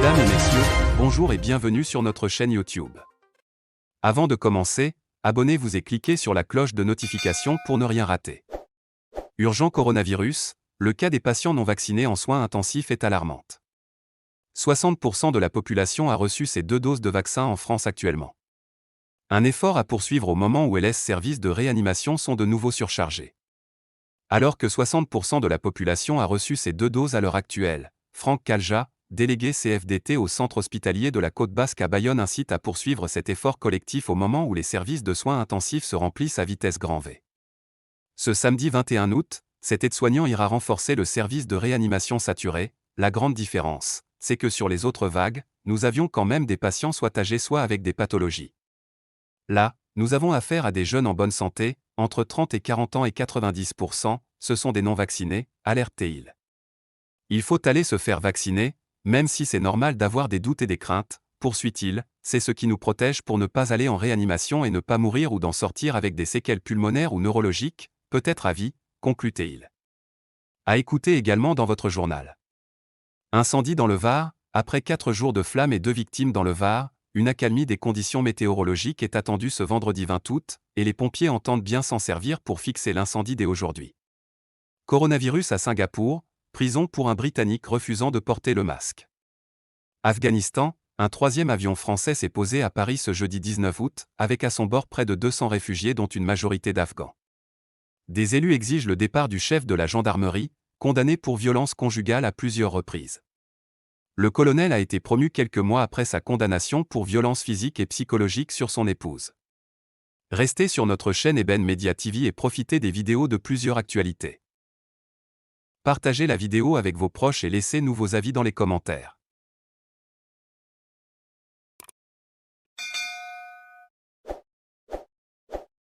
Mesdames et messieurs, bonjour et bienvenue sur notre chaîne YouTube. Avant de commencer, abonnez-vous et cliquez sur la cloche de notification pour ne rien rater. Urgent coronavirus, le cas des patients non vaccinés en soins intensifs est alarmante. 60% de la population a reçu ses 2 doses de vaccin en France actuellement. Un effort à poursuivre au moment où les services de réanimation sont de nouveau surchargés. Alors que 60% de la population a reçu ses 2 doses à l'heure actuelle, Franck Calja, délégué CFDT au centre hospitalier de la Côte Basque à Bayonne, incite à poursuivre cet effort collectif au moment où les services de soins intensifs se remplissent à vitesse grand V. Ce samedi 21 août, cet aide-soignant ira renforcer le service de réanimation saturé. La grande différence, c'est que sur les autres vagues, nous avions quand même des patients soit âgés soit avec des pathologies. Là, nous avons affaire à des jeunes en bonne santé, entre 30 et 40 ans et 90%, ce sont des non-vaccinés, alerte-t-il. Il faut aller se faire vacciner, même si c'est normal d'avoir des doutes et des craintes, poursuit-il, c'est ce qui nous protège pour ne pas aller en réanimation et ne pas mourir ou d'en sortir avec des séquelles pulmonaires ou neurologiques, peut-être à vie, conclut-il. À écouter également dans votre journal. Incendie dans le Var, après 4 jours de flammes et 2 victimes dans le Var, une accalmie des conditions météorologiques est attendue ce vendredi 20 août, et les pompiers entendent bien s'en servir pour fixer l'incendie dès aujourd'hui. Coronavirus à Singapour, prison pour un Britannique refusant de porter le masque. Afghanistan, un 3e avion français s'est posé à Paris ce jeudi 19 août, avec à son bord près de 200 réfugiés dont une majorité d'Afghans. Des élus exigent le départ du chef de la gendarmerie, condamné pour violence conjugale à plusieurs reprises. Le colonel a été promu quelques mois après sa condamnation pour violence physique et psychologique sur son épouse. Restez sur notre chaîne Eben Media TV et profitez des vidéos de plusieurs actualités. Partagez la vidéo avec vos proches et laissez-nous vos avis dans les commentaires.